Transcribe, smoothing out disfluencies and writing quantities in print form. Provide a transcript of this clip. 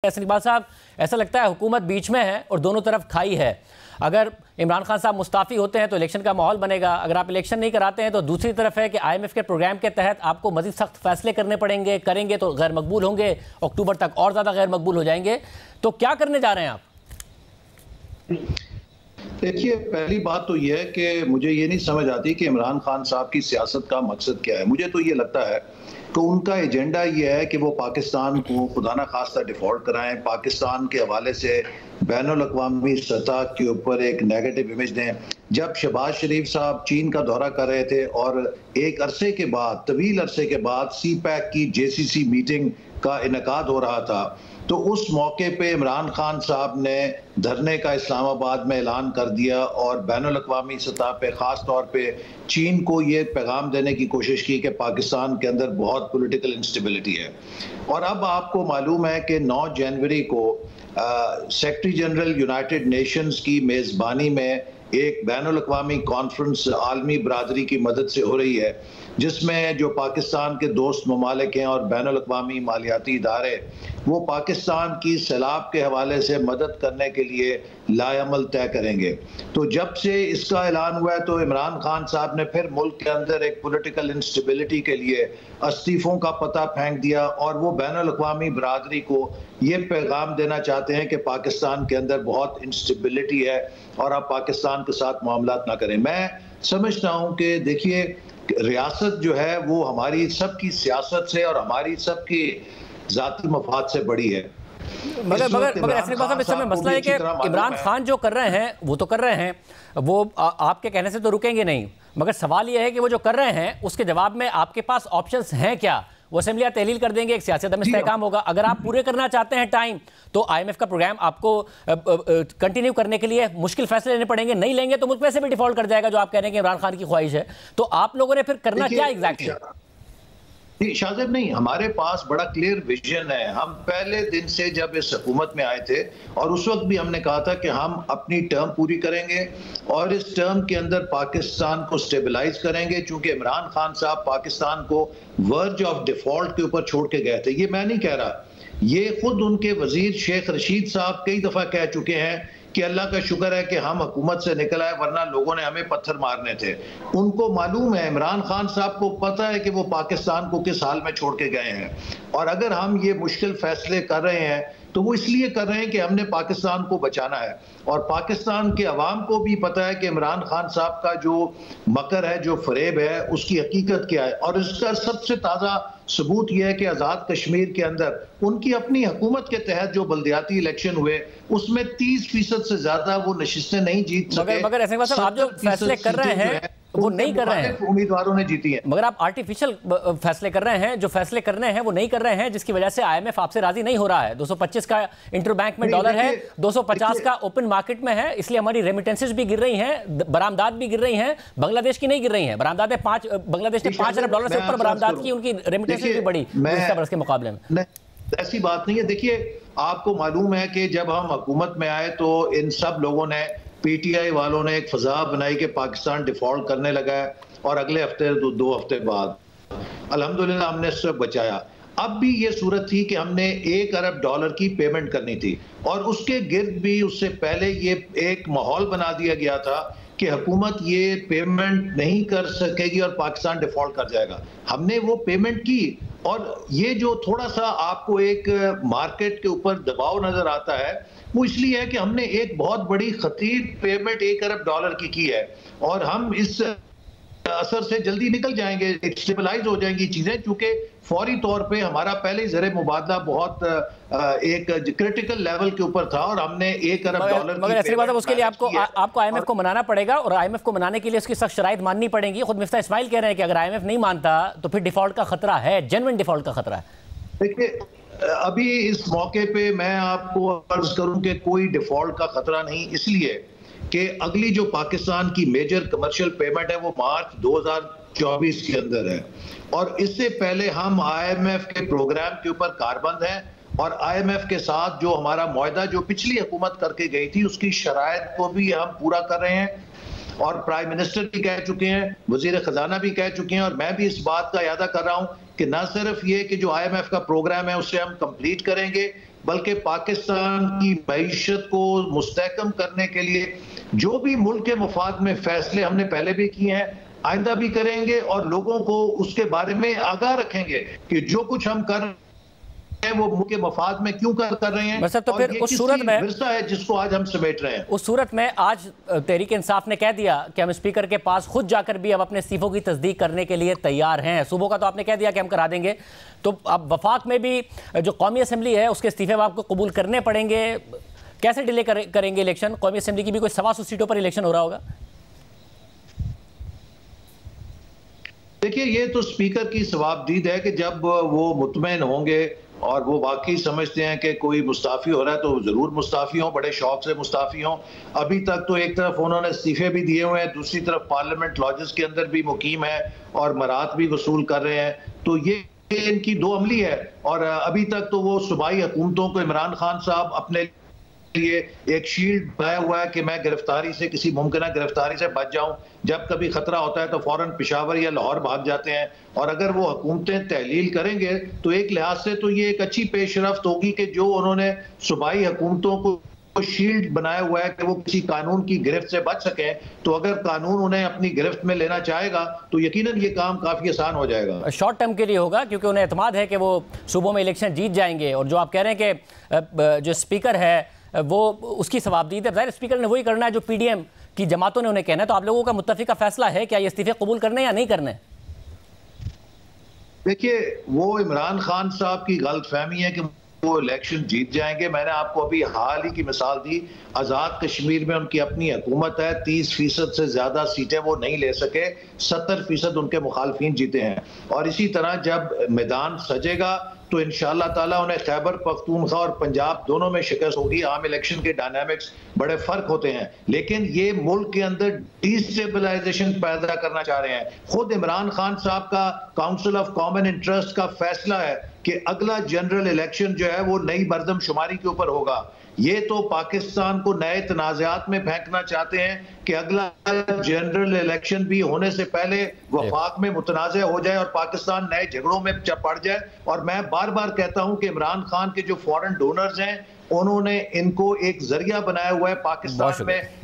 ऐसे इकबाल साहब, ऐसा लगता है हुकूमत बीच में है और दोनों तरफ खाई है। अगर इमरान खान साहब मुस्ताफ़ी होते हैं तो इलेक्शन का माहौल बनेगा, अगर आप इलेक्शन नहीं कराते हैं तो दूसरी तरफ है कि IMF के प्रोग्राम के तहत आपको मज़ीद सख्त फैसले करने पड़ेंगे, करेंगे तो गैर मकबूल होंगे, अक्टूबर तक और ज़्यादा गैर मकबूल हो जाएंगे। तो क्या करने जा रहे हैं आप? देखिए, पहली बात तो यह है कि मुझे ये नहीं समझ आती कि इमरान खान साहब की सियासत का मकसद क्या है। मुझे तो ये लगता है कि उनका एजेंडा ये है कि वो पाकिस्तान को खुदा ना खास्ता डिफॉल्ट कराएं, पाकिस्तान के हवाले से बैनुल-अक़वामी सतह के ऊपर एक नेगेटिव इमेज दें। जब शहबाज शरीफ साहब चीन का दौरा कर रहे थे और एक अरसे के बाद, तवील अरसे के बाद CPEC की JCC मीटिंग का इनेकाद हो रहा था, तो उस मौके पे इमरान खान साहब ने धरने का इस्लामाबाद में ऐलान कर दिया और बैनुल-अक़वामी सतह पे ख़ास तौर पे चीन को ये पैगाम देने की कोशिश की कि पाकिस्तान के अंदर बहुत पॉलिटिकल इंस्टेबिलिटी है। और अब आपको मालूम है कि 9 जनवरी को सेक्रेटरी जनरल यूनाइटेड नेशंस की मेज़बानी में एक बैनुल-अक़वामी कॉन्फ्रेंस आलमी बरादरी की मदद से हो रही है, जिसमें जो पाकिस्तान के दोस्त ममालिक हैं और बैनुल-अक़वामी मालियाती इदारे वो पाकिस्तान की सैलाब के हवाले से मदद करने के लिए लाएअमल तय करेंगे। तो जब से इसका ऐलान हुआ है तो इमरान खान साहब ने फिर मुल्क के अंदर एक पॉलिटिकल इंस्टेबिलिटी के लिए इस्तीफ़ों का पता फेंक दिया और वो बैनुल-अक़वामी बरादरी को ये पैगाम देना चाहते हैं कि पाकिस्तान के अंदर बहुत इंस्टेबिलिटी है और आप पाकिस्तान के साथ मामलात ना करें। मैं समझता हूँ कि देखिए, रियासत जो है वो हमारी सबकी सियासत से और हमारी सबकी ज़ाती मफाद से बड़ी है। मगर ऐसे बात इस समय मसला है कि इमरान खान जो कर रहे हैं वो तो कर रहे हैं, वो आपके कहने से तो रुकेंगे नहीं, मगर सवाल ये है कि वो जो कर रहे हैं उसके जवाब में आपके पास ऑप्शंस हैं क्या? वो असेंबलियां तहलील कर देंगे, एक सियासी अदम इस्तेहकाम होगा। अगर आप पूरे करना चाहते हैं टाइम, तो IMF का प्रोग्राम आपको कंटिन्यू करने के लिए मुश्किल फैसले लेने पड़ेंगे। नहीं लेंगे तो मुल्क वैसे भी डिफॉल्ट कर जाएगा, जो आप कह रहे हैं कि इमरान खान की ख्वाहिश है। तो आप लोगों ने फिर करना क्या एग्जैक्टली? शाहज़ेब नहीं, हमारे पास बड़ा क्लियर विजन है। हम पहले दिन से जब इस हुकूमत में आए थे और उस वक्त भी हमने कहा था कि हम अपनी टर्म पूरी करेंगे और इस टर्म के अंदर पाकिस्तान को स्टेबलाइज करेंगे, चूंकि इमरान खान साहब पाकिस्तान को वर्ज ऑफ डिफॉल्ट के ऊपर छोड़ के गए थे। ये मैं नहीं कह रहा, ये खुद उनके वजीर शेख रशीद साहब कई दफ़ा कह चुके हैं कि अल्लाह का शुक्र है कि हम हुकूमत से निकल आए, वरना लोगों ने हमें पत्थर मारने थे। उनको मालूम है, इमरान खान साहब को पता है कि वो पाकिस्तान को किस हाल में छोड़ के गए हैं और अगर हम ये मुश्किल फैसले कर रहे हैं तो वो इसलिए कर रहे हैं कि हमने पाकिस्तान को बचाना है और पाकिस्तान के अवाम को भी पता है कि इमरान खान साहब का जो मकर है, जो फरेब है, उसकी हकीकत क्या है। और इसका सबसे ताज़ा सबूत यह है कि आज़ाद कश्मीर के अंदर उनकी अपनी हुकूमत के तहत जो बल्दियाती इलेक्शन हुए उसमें 30% से ज़्यादा वो नशिस्तें नहीं जीत सके। मगर ऐसे आप जो फैसले कर रहे हैं वो नहीं कर रहे हैं, उम्मीदवारों ने जीती है। मगर आप आर्टिफिशियल फैसले कर रहे हैं, जो फैसले करने हैं वो नहीं कर रहे हैं, जिसकी वजह से IMF आपसे राजी नहीं हो रहा है। 225 का इंटरबैंक में डॉलर है, 250 का ओपन मार्केट में है, इसलिए हमारी रेमिटेंसेस भी गिर रही हैं, बरामदात भी गिर रही हैं। बांग्लादेश की नहीं गिर रही हैं, बरामदात बांग्लादेश ने 5 अरब डॉलर से ऊपर बरामदात की, उनकी रेमिटेंसेस भी बढ़ी के मुकाबले में। ऐसी बात नहीं है। देखिए, आपको मालूम है कि जब हम हुकूमत में आए तो इन सब लोगों ने, PTI वालों ने एक फजा बनाई कि पाकिस्तान डिफॉल्ट करने लगा है और अगले हफ्ते 2 हफ्ते बाद अल्हम्दुलिल्लाह हमने इससे बचाया। अब भी ये सूरत थी कि हमने 1 अरब डॉलर की पेमेंट करनी थी और उसके गिर्द भी उससे पहले ये एक माहौल बना दिया गया था कि हुकूमत ये पेमेंट नहीं कर सकेगी और पाकिस्तान डिफॉल्ट कर जाएगा। हमने वो पेमेंट की और ये जो थोड़ा सा आपको एक मार्केट के ऊपर दबाव नजर आता है वो इसलिए है कि हमने एक बहुत बड़ी खतीर पेमेंट 1 अरब डॉलर की है और हम इस असर से जल्दी निकल जाएंगे, स्टेबलाइज हो जाएंगी चीजें, क्योंकि फौरी तौर पे हमारा पहले ही ज़र मुबादला बहुत एक क्रिटिकल लेवल के ऊपर था और हमने 1 अरब डॉलर मगर ऐसी बात है, उसके लिए आपको IMF को मनाना पड़ेगा और IMF को मनाने के लिए उसकी सख्त शराइत माननी पड़ेगी। खुद मिफ्ता इस्माइल कह रहे हैं कि अगर IMF नहीं मानता तो फिर डिफॉल्ट का खतरा है, जेन्युइन डिफॉल्ट का खतरा है। देखिए, अभी इस मौके पे मैं आपको अर्ज करूं कि कोई डिफॉल्ट का खतरा नहीं, इसलिए कि अगली जो पाकिस्तान की मेजर कमर्शियल पेमेंट है वो मार्च 2024 के अंदर है और इससे पहले हम IMF के प्रोग्राम के ऊपर कारबंद हैं और IMF के साथ जो हमारा मुआहदा जो पिछली हुकूमत करके गई थी उसकी शराइत को भी हम पूरा कर रहे हैं और प्राइम मिनिस्टर भी कह चुके हैं, वजीर खजाना भी कह चुके हैं और मैं भी इस बात का यादा कर रहा हूं कि न सिर्फ ये कि जो IMF का प्रोग्राम है उससे हम कंप्लीट करेंगे, बल्कि पाकिस्तान की मईशत को मुस्तहकम करने के लिए जो भी मुल्क के मफाद में फैसले हमने पहले भी किए हैं, आइंदा भी करेंगे, और लोगों को उसके बारे में आगाह रखेंगे कि जो कुछ हम कर रहे हैं वो मुल्क के मफाद में क्यों कर रहे हैं। तो फिर उस सूरत में विरसा है जिसको आज हम समेट रहे हैं। उस सूरत में आज तहरीक इंसाफ ने कह दिया कि हम स्पीकर के पास खुद जाकर भी अब अपने इस्तीफों की तस्दीक करने के लिए तैयार हैं। सूबों का तो आपने कह दिया कि हम करा देंगे, तो अब वफाक में भी जो कौमी असम्बली है उसके इस्तीफे आपको कबूल करने पड़ेंगे। कैसे डिले करेंगे इलेक्शन? कौमी असम्बली की भी कोई 125 सीटों पर इलेक्शन हो रहा होगा। देखिए, ये तो स्पीकर की सवाबदीद है कि जब वो मुतमईन होंगे और वो वाकई समझते हैं कि कोई मुस्ताफ़ी हो रहा है तो ज़रूर मुस्ताफ़ी हों, बड़े शौक से मुस्ताफ़ी हों। अभी तक तो एक तरफ उन्होंने इस्तीफे भी दिए हुए हैं, दूसरी तरफ पार्लियामेंट लॉजेस के अंदर भी मुकीम है और मरात भी वसूल कर रहे हैं, तो ये इनकी दो अमली है। और अभी तक तो वो सूबाई हुकूमतों को इमरान खान साहब अपने लिए एक शील्ड बनाया हुआ है कि मैं गिरफ्तारी से, किसी मुमकिन गिरफ्तारी से बच जाऊं। जब कभी खतरा होता है तो फौरन पेशावर या लाहौर भाग जाते हैं। और अगर वो हुकूमतें तहलील करेंगे तो एक लिहाज से तो ये एक अच्छी पेशरफ्त होगी कि जो उन्होंने सूबाई हुकूमतों को शील्ड बनाया हुआ है कि वो किसी कानून की गिरफ्त से बच सके, तो अगर कानून उन्हें अपनी गिरफ्त में लेना चाहेगा तो यकीनन ये काम काफी आसान हो जाएगा। शॉर्ट टर्म के लिए होगा क्योंकि उन्हें एतमाद है कि वो सूबों में इलेक्शन जीत जाएंगे। और जो आप कह रहे हैं कि जो स्पीकर है वो उसकी सवाबदीद है, ज़ाहिर स्पीकर ने वही करना है जो पीडीएम की जमातों ने उन्हें कहना है। तो आप लोगों का मुत्तफिका फैसला है क्या ये इस्तीफे कबूल करने या नहीं करने? देखिए, वो इमरान खान साहब की गलतफहमी है कि वो इलेक्शन जीत जाएंगे। मैंने आपको अभी हाल ही की मिसाल दी, आज़ाद कश्मीर में उनकी अपनी हुकूमत है, 30% से ज़्यादा सीटें वो नहीं ले सके, 70% उनके मुखालफिन जीते हैं। और इसी तरह जब मैदान सजेगा तो इंशाअल्लाह ताला उन्हें खैबर पख्तूनख्वा और पंजाब दोनों में शिकस्त होगी। आम इलेक्शन के डायनामिक्स बड़े फर्क होते हैं, लेकिन ये मुल्क के अंदर डिस्टेबलाइजेशन पैदा करना चाह रहे हैं। खुद इमरान खान साहब का काउंसिल ऑफ कॉमन इंटरेस्ट का फैसला है कि अगला जनरल इलेक्शन जो है वो नई मरदमशुमारी के ऊपर होगा। ये तो पाकिस्तान को नए तनाज़ात में फेंकना चाहते हैं कि अगला जनरल इलेक्शन भी होने से पहले वफाक में मुतनाज़ हो जाए और पाकिस्तान नए झगड़ों में पड़ जाए। और मैं बार बार कहता हूं कि इमरान खान के जो फॉरेन डोनर्स हैं उन्होंने इनको एक जरिया बनाया हुआ है पाकिस्तान में